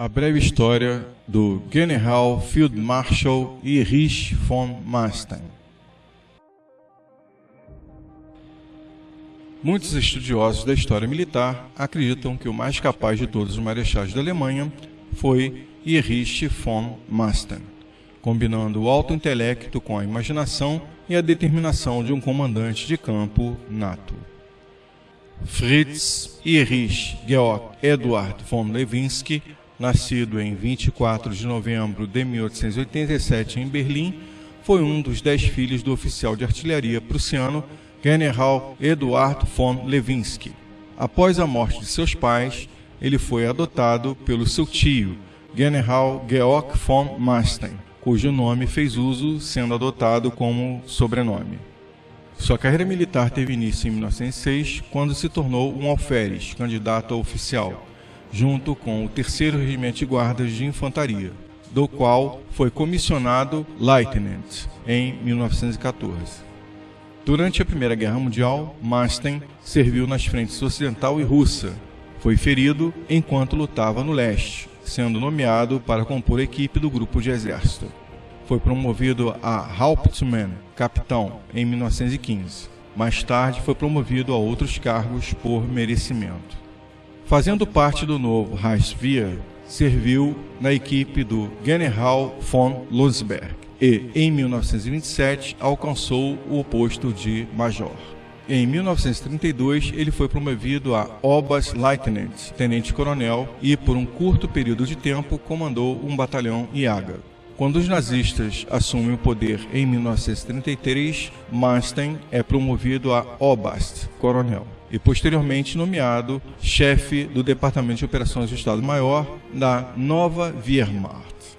A breve história do General Field Marshal Erich von Manstein. Muitos estudiosos da história militar acreditam que o mais capaz de todos os marechais da Alemanha foi Erich von Manstein, combinando o alto intelecto com a imaginação e a determinação de um comandante de campo nato. Fritz Erich Georg Eduard von Lewinsky, nascido em 24 de novembro de 1887 em Berlim, foi um dos 10 filhos do oficial de artilharia prussiano General Eduard von Lewinsky. Após a morte de seus pais, ele foi adotado pelo seu tio, General Georg von Manstein, cujo nome fez uso sendo adotado como sobrenome. Sua carreira militar teve início em 1906, quando se tornou um alferes, candidato a oficial, junto com o 3º Regimento de Guardas de Infantaria, do qual foi comissionado Lieutenant em 1914. Durante a Primeira Guerra Mundial, Manstein serviu nas frentes ocidental e russa. Foi ferido enquanto lutava no leste, sendo nomeado para compor a equipe do grupo de exército. Foi promovido a Hauptmann, capitão, em 1915. Mais tarde foi promovido a outros cargos por merecimento. Fazendo parte do novo Reichswehr, serviu na equipe do General von Lossberg e, em 1927, alcançou o posto de major. Em 1932, ele foi promovido a Oberstleutnant, tenente-coronel, e, por um curto período de tempo, comandou um batalhão Jäger. Quando os nazistas assumem o poder em 1933, Manstein é promovido a Oberst-coronel e posteriormente nomeado chefe do Departamento de Operações do Estado-Maior da Nova Wehrmacht.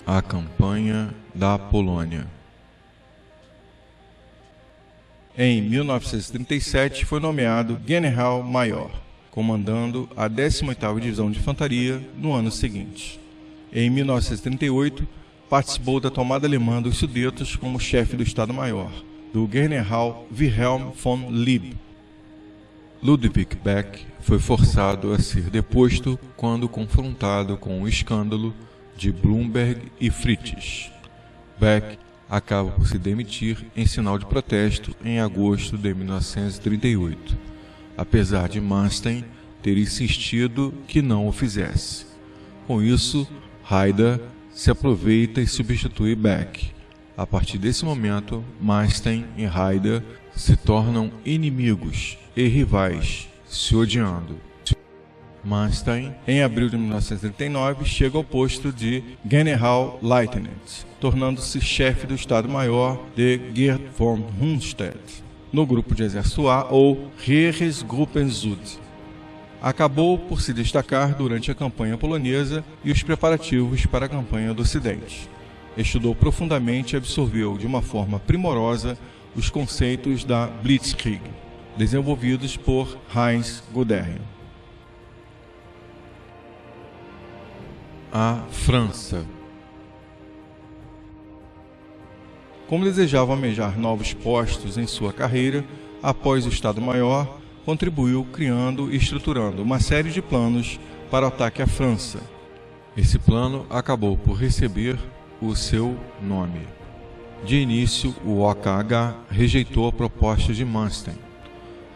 A campanha da Polônia. Em 1937 foi nomeado General-Maior, comandando a 18ª Divisão de Infantaria no ano seguinte. Em 1938, participou da tomada alemã dos Sudetos como chefe do Estado-Maior, do General Wilhelm von Lieb. Ludwig Beck foi forçado a ser deposto quando confrontado com o escândalo de Blumberg e Fritsch. Beck acaba por se demitir em sinal de protesto em agosto de 1938. Apesar de Manstein ter insistido que não o fizesse. Com isso, Haida se aproveita e substitui Beck. A partir desse momento, Manstein e Haida se tornam inimigos e rivais, se odiando. Manstein, em abril de 1939, chega ao posto de General-Leutnant, tornando-se chefe do Estado-Maior de Gerd von Rundstedt, no grupo de exército A, ou Heeresgruppe Süd. Acabou por se destacar durante a campanha polonesa e os preparativos para a campanha do Ocidente. Estudou profundamente e absorveu de uma forma primorosa os conceitos da Blitzkrieg, desenvolvidos por Heinz Guderian. A França. Como desejava almejar novos postos em sua carreira, após o Estado-Maior, contribuiu criando e estruturando uma série de planos para o ataque à França. Esse plano acabou por receber o seu nome. De início, o OKH rejeitou a proposta de Manstein.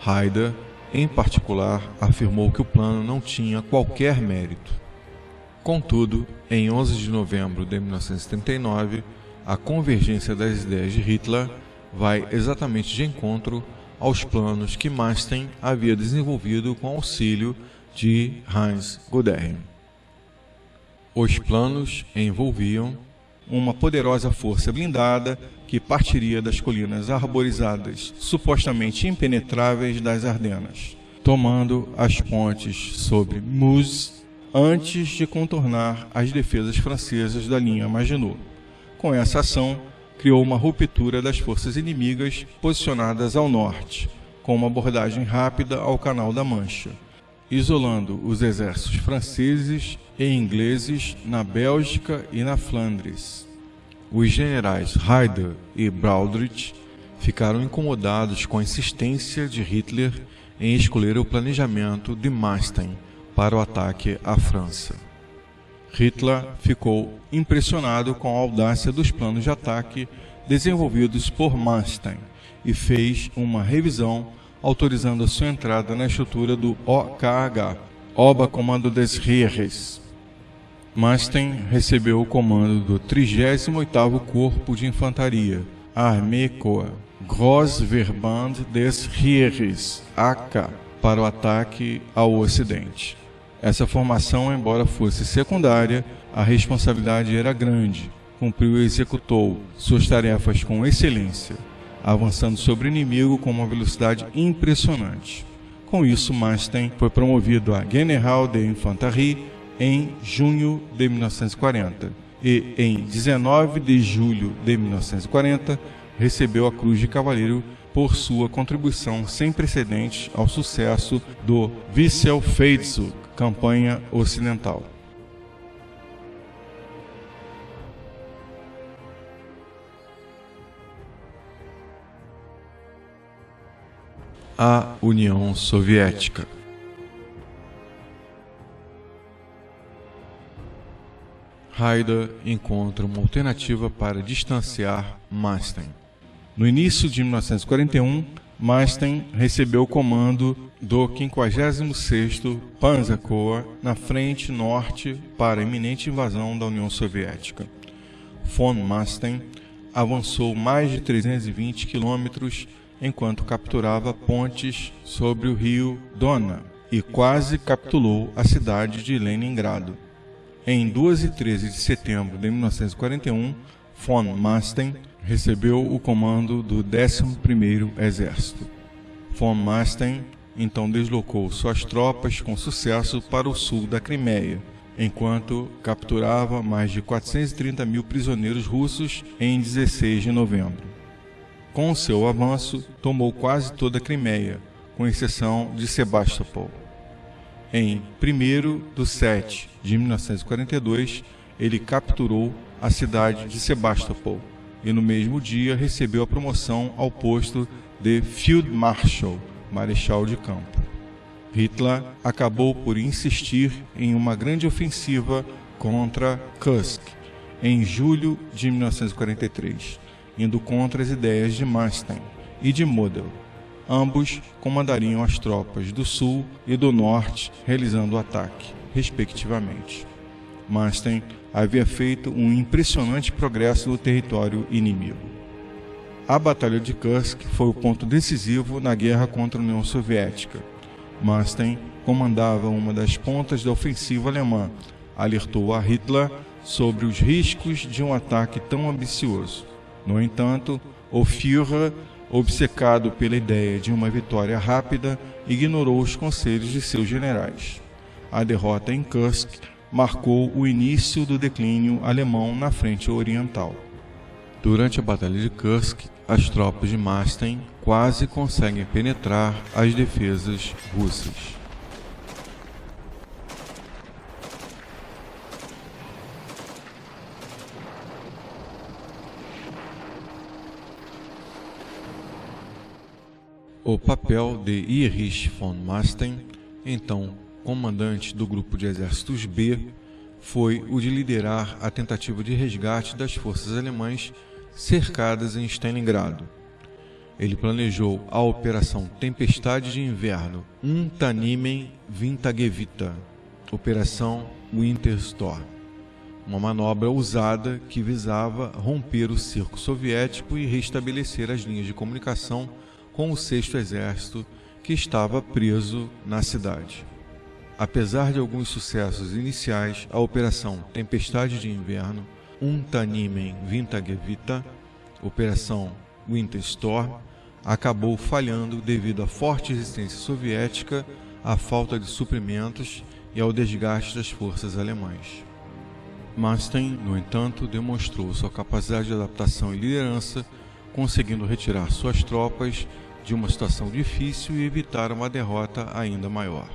Haida, em particular, afirmou que o plano não tinha qualquer mérito. Contudo, em 11 de novembro de 1939, a convergência das ideias de Hitler vai exatamente de encontro aos planos que Manstein havia desenvolvido com auxílio de Heinz Guderian. Os planos envolviam uma poderosa força blindada que partiria das colinas arborizadas, supostamente impenetráveis das Ardenas, tomando as pontes sobre Meuse antes de contornar as defesas francesas da linha Maginot. Com essa ação, criou uma ruptura das forças inimigas posicionadas ao norte, com uma abordagem rápida ao Canal da Mancha, isolando os exércitos franceses e ingleses na Bélgica e na Flandres. Os generais Haida e Brauderich ficaram incomodados com a insistência de Hitler em escolher o planejamento de Manstein para o ataque à França. Hitler ficou impressionado com a audácia dos planos de ataque desenvolvidos por Manstein e fez uma revisão autorizando a sua entrada na estrutura do OKH, Oberkommando des Heeres. Manstein recebeu o comando do 38º Corpo de Infantaria, Armeekorps, Großverband des Heeres, AK, para o ataque ao Ocidente. Essa formação, embora fosse secundária, a responsabilidade era grande. Cumpriu e executou suas tarefas com excelência, avançando sobre o inimigo com uma velocidade impressionante. Com isso, Manstein foi promovido a General de Infanterie em junho de 1940 e, em 19 de julho de 1940, recebeu a Cruz de Cavaleiro por sua contribuição sem precedentes ao sucesso do Wechselfeldzug, campanha ocidental. A União Soviética. Haidar encontra uma alternativa para distanciar Manstein. No início de 1941, Manstein recebeu o comando do 56º Panzerkorps na frente norte para a iminente invasão da União Soviética. Von Manstein avançou mais de 320 quilômetros enquanto capturava pontes sobre o rio Dona e quase capturou a cidade de Leningrado. Em 2 e 13 de setembro de 1941, von Manstein recebeu o comando do 11º Exército. Von Manstein então deslocou suas tropas com sucesso para o sul da Crimeia, enquanto capturava mais de 430 mil prisioneiros russos em 16 de novembro. Com seu avanço, tomou quase toda a Crimeia, com exceção de Sebastopol. Em 1º de 7 de 1942, ele capturou a cidade de Sebastopol e no mesmo dia recebeu a promoção ao posto de Field Marshal, Marechal de Campo. Hitler acabou por insistir em uma grande ofensiva contra Kursk em julho de 1943, indo contra as ideias de Manstein e de Model. Ambos comandariam as tropas do sul e do norte, realizando o ataque, respectivamente. Manstein havia feito um impressionante progresso no território inimigo. A Batalha de Kursk foi o ponto decisivo na guerra contra a União Soviética. Manstein comandava uma das pontas da ofensiva alemã, alertou a Hitler sobre os riscos de um ataque tão ambicioso. No entanto, o Führer, obcecado pela ideia de uma vitória rápida, ignorou os conselhos de seus generais. A derrota em Kursk marcou o início do declínio alemão na frente oriental. Durante a Batalha de Kursk, as tropas de Manstein quase conseguem penetrar as defesas russas. O papel de Erich von Manstein, então comandante do grupo de exércitos B, foi o de liderar a tentativa de resgate das forças alemãs cercadas em Stalingrado. Ele planejou a Operação Tempestade de Inverno, Unter-Nehmen Wintergewitter, Operação Winter Storm, uma manobra ousada que visava romper o cerco soviético e restabelecer as linhas de comunicação com o 6º Exército, que estava preso na cidade. Apesar de alguns sucessos iniciais, a Operação Tempestade de Inverno, Unter-Nehmen Wintergewitter, Operação Winter Storm, acabou falhando devido à forte resistência soviética, à falta de suprimentos e ao desgaste das forças alemãs. Manstein, no entanto, demonstrou sua capacidade de adaptação e liderança, conseguindo retirar suas tropas de uma situação difícil e evitar uma derrota ainda maior.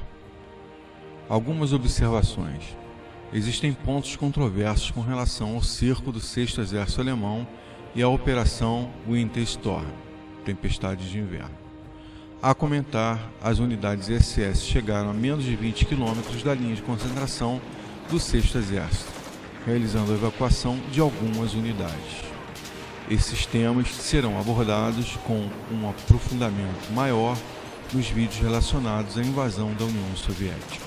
Algumas observações. Existem pontos controversos com relação ao cerco do 6º Exército Alemão e à Operação Winter Storm, Tempestade de Inverno. A comentar, as unidades SS chegaram a menos de 20 quilômetros da linha de concentração do 6º Exército, realizando a evacuação de algumas unidades. Esses temas serão abordados com um aprofundamento maior nos vídeos relacionados à invasão da União Soviética.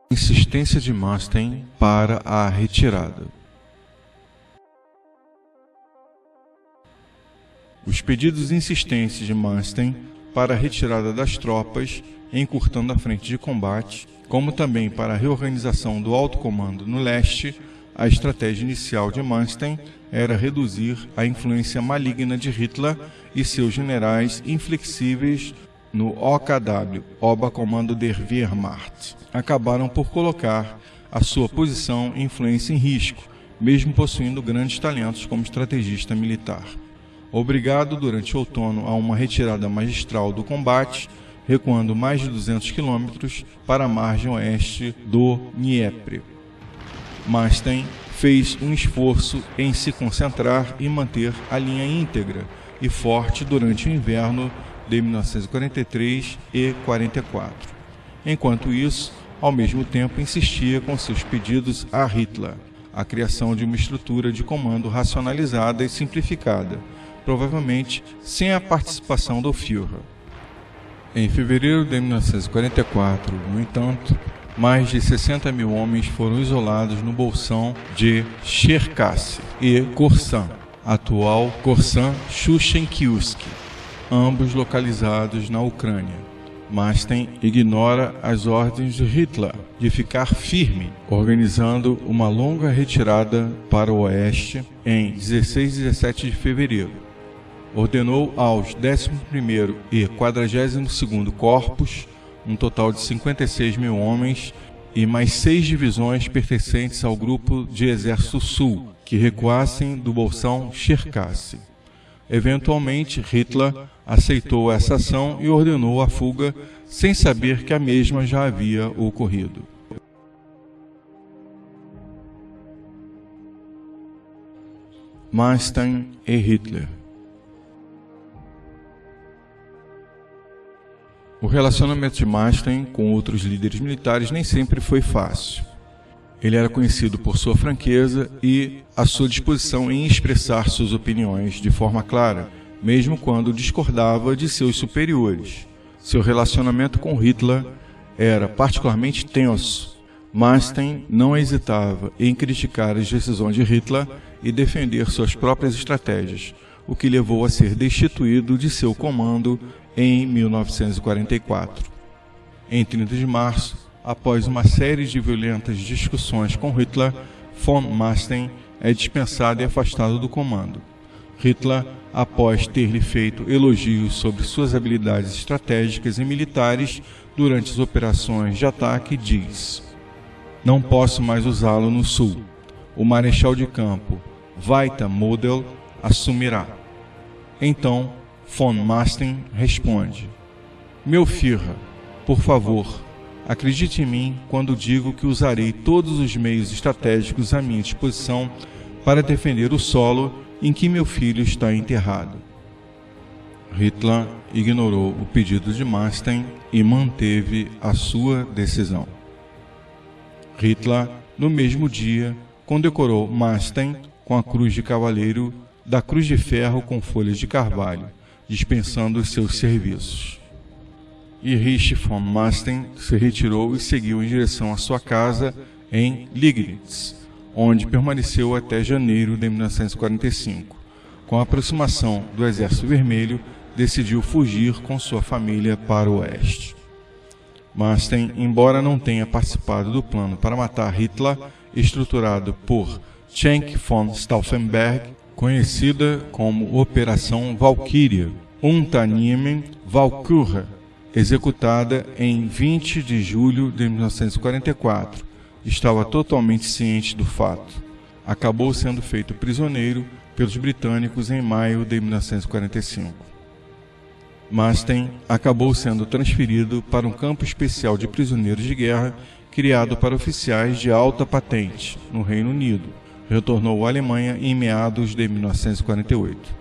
Insistência de Manstein para a retirada. Os pedidos insistentes de Manstein para a retirada das tropas, encurtando a frente de combate, como também para a reorganização do alto comando no leste, a estratégia inicial de Manstein era reduzir a influência maligna de Hitler e seus generais inflexíveis no OKW, Oberkommando der Wehrmacht, acabaram por colocar a sua posição e influência em risco, mesmo possuindo grandes talentos como estrategista militar. Obrigado durante o outono a uma retirada magistral do combate, recuando mais de 200 quilômetros para a margem oeste do Dnieper. Manstein fez um esforço em se concentrar e manter a linha íntegra e forte durante o inverno de 1943 e 44. Enquanto isso, ao mesmo tempo insistia com seus pedidos a Hitler, a criação de uma estrutura de comando racionalizada e simplificada, provavelmente sem a participação do Führer. Em fevereiro de 1944, no entanto, mais de 60 mil homens foram isolados no bolsão de Cherkassy e Korsan, atual Korsan-Shushensky, ambos localizados na Ucrânia. Manstein ignora as ordens de Hitler de ficar firme, organizando uma longa retirada para o oeste em 16 e 17 de fevereiro. Ordenou aos 11º e 42º Corpos, um total de 56 mil homens, e mais 6 divisões pertencentes ao Grupo de Exército Sul, que recuassem do bolsão Cherkassy. Eventualmente, Hitler aceitou essa ação e ordenou a fuga, sem saber que a mesma já havia ocorrido. Manstein e Hitler. O relacionamento de Manstein com outros líderes militares nem sempre foi fácil. Ele era conhecido por sua franqueza e a sua disposição em expressar suas opiniões de forma clara, mesmo quando discordava de seus superiores. Seu relacionamento com Hitler era particularmente tenso. Manstein não hesitava em criticar as decisões de Hitler e defender suas próprias estratégias, o que levou a ser destituído de seu comando em 1944. Em 30 de março, após uma série de violentas discussões com Hitler, von Manstein é dispensado e afastado do comando. Hitler, após ter-lhe feito elogios sobre suas habilidades estratégicas e militares durante as operações de ataque, diz: "Não posso mais usá-lo no sul. O marechal de campo, Walter Model, assumirá." Então, von Manstein responde: "Meu Führer, por favor, acredite em mim quando digo que usarei todos os meios estratégicos à minha disposição para defender o solo em que meu filho está enterrado." Hitler ignorou o pedido de Manstein e manteve a sua decisão. Hitler, no mesmo dia, condecorou Manstein com a Cruz de Cavaleiro da Cruz de Ferro com folhas de carvalho, dispensando os seus serviços. Erich von Manstein se retirou e seguiu em direção à sua casa em Liegnitz, onde permaneceu até janeiro de 1945. Com a aproximação do Exército Vermelho, decidiu fugir com sua família para o oeste. Manstein, embora não tenha participado do plano para matar Hitler, estruturado por Schenck von Stauffenberg, conhecida como Operação Valkyria, Unternehmen Walküre, executada em 20 de julho de 1944, estava totalmente ciente do fato. acabou sendo feito prisioneiro pelos britânicos em maio de 1945. Manstein acabou sendo transferido para um campo especial de prisioneiros de guerra criado para oficiais de alta patente no Reino Unido. Retornou à Alemanha em meados de 1948.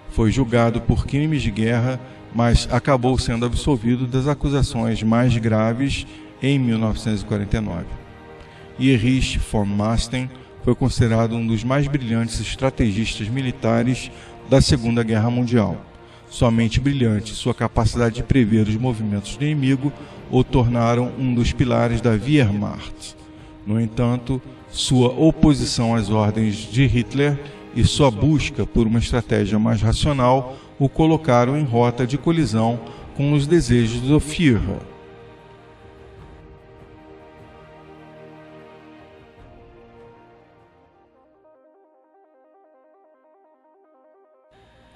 Foi julgado por crimes de guerra, mas acabou sendo absolvido das acusações mais graves em 1949. Erich von Manstein foi considerado um dos mais brilhantes estrategistas militares da Segunda Guerra Mundial. Somente brilhante, sua capacidade de prever os movimentos do inimigo o tornaram um dos pilares da Wehrmacht. No entanto, sua oposição às ordens de Hitler e sua busca por uma estratégia mais racional o colocaram em rota de colisão com os desejos do Führer.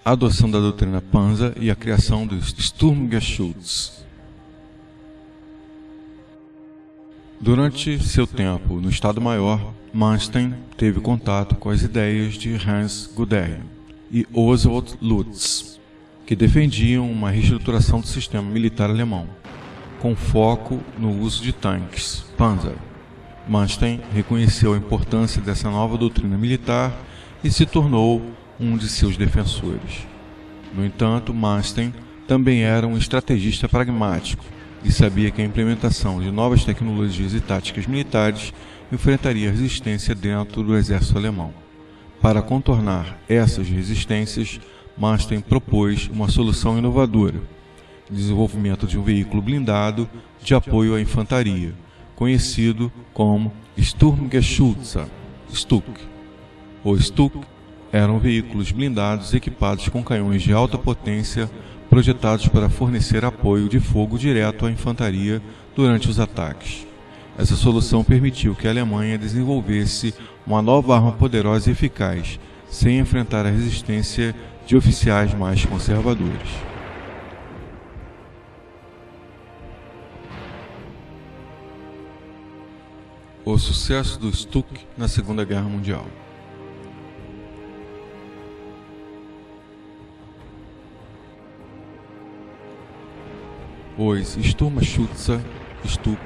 A adoção da doutrina Panzer e a criação do Sturmgeschütz. Durante seu tempo no Estado-Maior, Manstein teve contato com as ideias de Hans Guderian e Oswald Lutz, que defendiam uma reestruturação do sistema militar alemão, com foco no uso de tanques Panzer. Manstein reconheceu a importância dessa nova doutrina militar e se tornou um de seus defensores. No entanto, Manstein também era um estrategista pragmático e sabia que a implementação de novas tecnologias e táticas militares enfrentaria resistência dentro do exército alemão. Para contornar essas resistências, Manstein propôs uma solução inovadora: o desenvolvimento de um veículo blindado de apoio à infantaria, conhecido como Sturmgeschütze, STUK. O STUK eram veículos blindados equipados com canhões de alta potência projetados para fornecer apoio de fogo direto à infantaria durante os ataques. Essa solução permitiu que a Alemanha desenvolvesse uma nova arma poderosa e eficaz, sem enfrentar a resistência de oficiais mais conservadores. O sucesso do STUK na Segunda Guerra Mundial. Os Sturmgeschütze STUK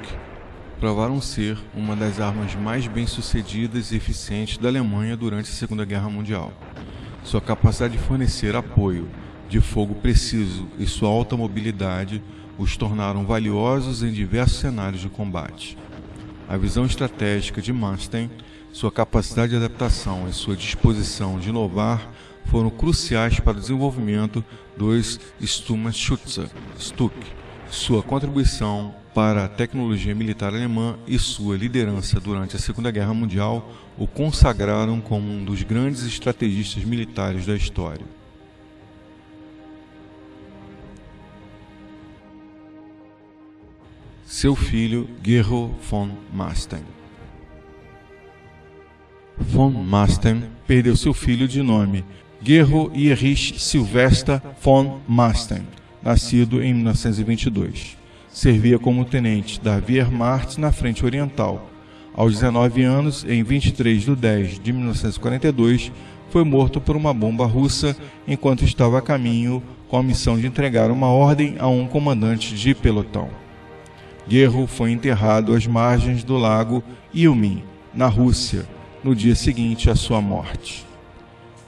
provaram ser uma das armas mais bem-sucedidas e eficientes da Alemanha durante a Segunda Guerra Mundial. Sua capacidade de fornecer apoio de fogo preciso e sua alta mobilidade os tornaram valiosos em diversos cenários de combate. A visão estratégica de Manstein, sua capacidade de adaptação e sua disposição de inovar foram cruciais para o desenvolvimento dos Sturmgeschütze STUK. Sua contribuição para a tecnologia militar alemã e sua liderança durante a Segunda Guerra Mundial o consagraram como um dos grandes estrategistas militares da história. Seu filho, Georg von Manstein. Von Manstein perdeu seu filho de nome Georg Erich Sylvester von Manstein, nascido em 1922. Servia como tenente da Wehrmacht na Frente Oriental. Aos 19 anos, em 23 de 10 de 1942, foi morto por uma bomba russa enquanto estava a caminho com a missão de entregar uma ordem a um comandante de pelotão. Georg foi enterrado às margens do lago Ilmen, na Rússia, no dia seguinte à sua morte.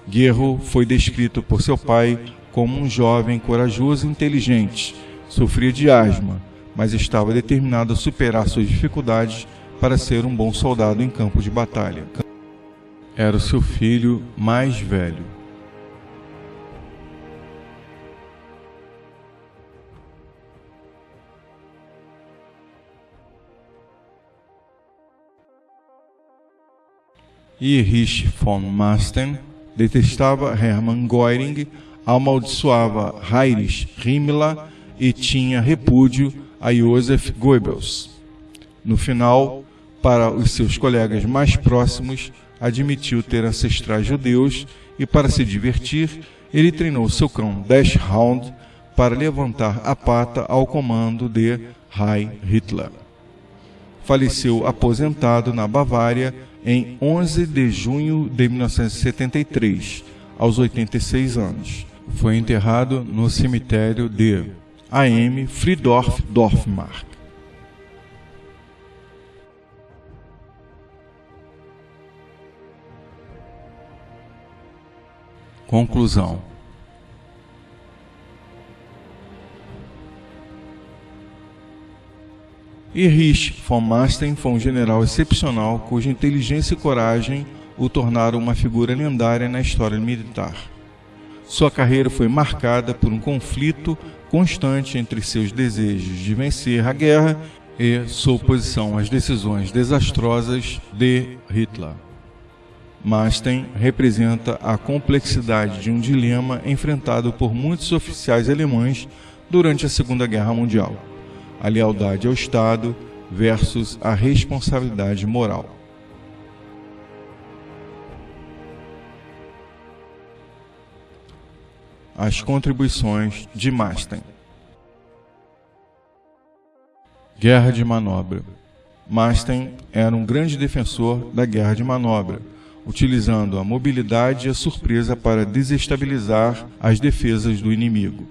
Georg foi descrito por seu pai como um jovem corajoso e inteligente. Sofria de asma, mas estava determinado a superar suas dificuldades para ser um bom soldado em campo de batalha. Era o seu filho mais velho. Erich von Manstein detestava Hermann Göring, amaldiçoava Heinrich Himmler e tinha repúdio a Joseph Goebbels. No final, para os seus colegas mais próximos, admitiu ter ancestrais judeus e, para se divertir, ele treinou seu cão Dachshund para levantar a pata ao comando de Heil Hitler. faleceu aposentado na Bavária em 11 de junho de 1973, aos 86 anos. Foi enterrado no cemitério de Am Friedorf-Dorfmark. Conclusão. Erich von Manstein foi um general excepcional cuja inteligência e coragem o tornaram uma figura lendária na história militar. Sua carreira foi marcada por um conflito constante entre seus desejos de vencer a guerra e sua oposição às decisões desastrosas de Hitler. Manstein representa a complexidade de um dilema enfrentado por muitos oficiais alemães durante a Segunda Guerra Mundial: a lealdade ao Estado versus a responsabilidade moral. As contribuições de Manstein. Guerra de manobra. Manstein era um grande defensor da guerra de manobra, utilizando a mobilidade e a surpresa para desestabilizar as defesas do inimigo.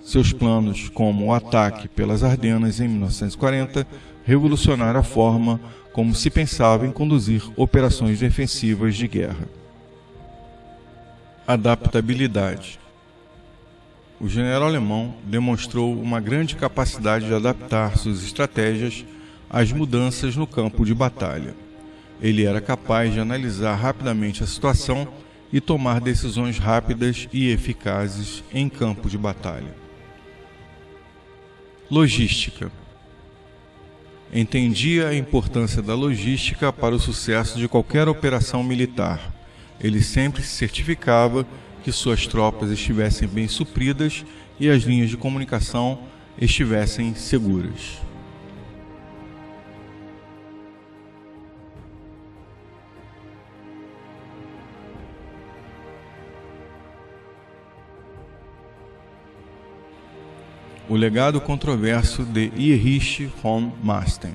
Seus planos, como o ataque pelas Ardenas em 1940, revolucionaram a forma como se pensava em conduzir operações defensivas de guerra. Adaptabilidade. O general alemão demonstrou uma grande capacidade de adaptar suas estratégias às mudanças no campo de batalha. Ele era capaz de analisar rapidamente a situação e tomar decisões rápidas e eficazes em campo de batalha. Logística. Entendia a importância da logística para o sucesso de qualquer operação militar. Ele sempre se certificava que suas tropas estivessem bem supridas e as linhas de comunicação estivessem seguras. O legado controverso de Erich von Manstein.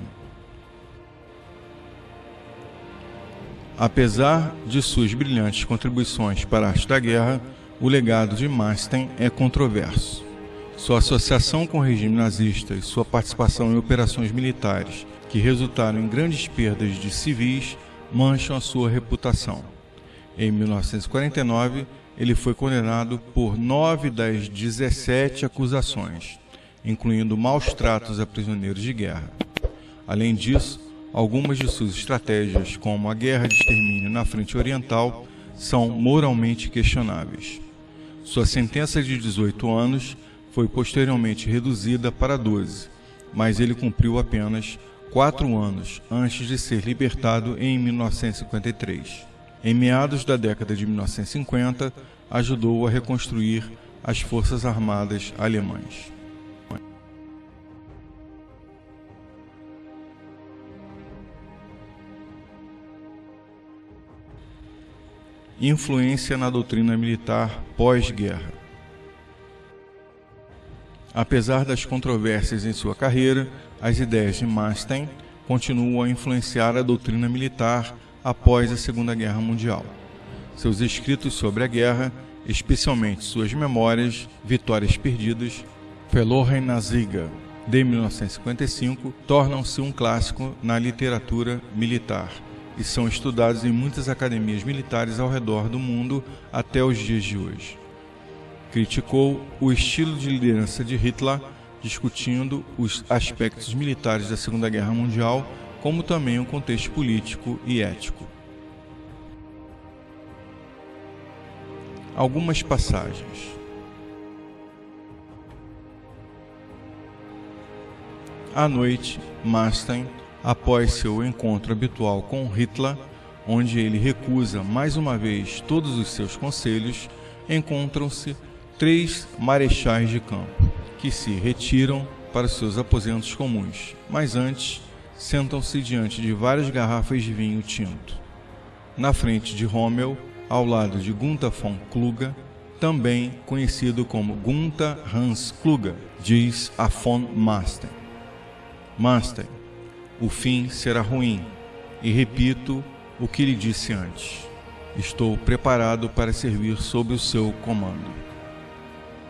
Apesar de suas brilhantes contribuições para a arte da guerra, o legado de Manstein é controverso. Sua associação com o regime nazista e sua participação em operações militares que resultaram em grandes perdas de civis mancham a sua reputação. Em 1949, ele foi condenado por 9 das 17 acusações, incluindo maus tratos a prisioneiros de guerra. Além disso, algumas de suas estratégias, como a guerra de extermínio na frente oriental, são moralmente questionáveis. Sua sentença de 18 anos foi posteriormente reduzida para 12, mas ele cumpriu apenas 4 anos antes de ser libertado em 1953. Em meados da década de 1950, ajudou a reconstruir as Forças Armadas alemãs. Influência na doutrina militar pós-guerra. Apesar das controvérsias em sua carreira, as ideias de Manstein continuam a influenciar a doutrina militar após a Segunda Guerra Mundial. Seus escritos sobre a guerra, especialmente suas memórias Vitórias Perdidas, Verlorene na Sieger, de 1955, tornam-se um clássico na literatura militar e são estudados em muitas academias militares ao redor do mundo até os dias de hoje. Criticou o estilo de liderança de Hitler, discutindo os aspectos militares da Segunda Guerra Mundial, como também o contexto político e ético. Algumas passagens. À noite, Manstein, após seu encontro habitual com Hitler, onde ele recusa mais uma vez todos os seus conselhos, encontram-se 3 marechais de campo, que se retiram para seus aposentos comuns, mas antes sentam-se diante de várias garrafas de vinho tinto. Na frente de Rommel, ao lado de Gunther von Kluge, também conhecido como Gunther Hans Kluge, diz a von Manstein. Manstein: O fim será ruim, e repito o que lhe disse antes. Estou preparado para servir sob o seu comando.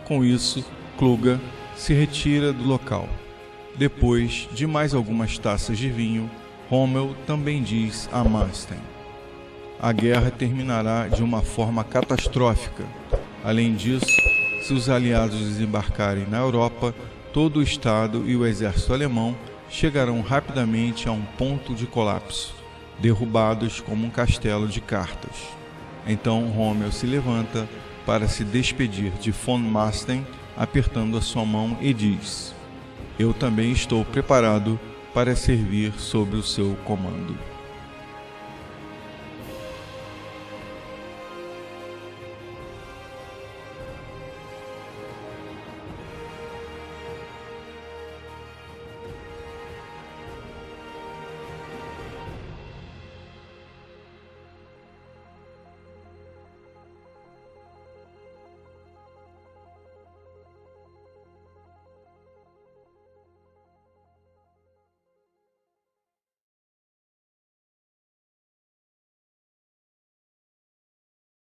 Com isso, Kluge se retira do local. Depois de mais algumas taças de vinho, Rommel também diz a Manstein: a guerra terminará de uma forma catastrófica. Além disso, se os aliados desembarcarem na Europa, todo o Estado e o exército alemão chegarão rapidamente a um ponto de colapso, derrubados como um castelo de cartas. Então Rommel se levanta para se despedir de von Manstein, apertando a sua mão, e diz: eu também estou preparado para servir sob o seu comando.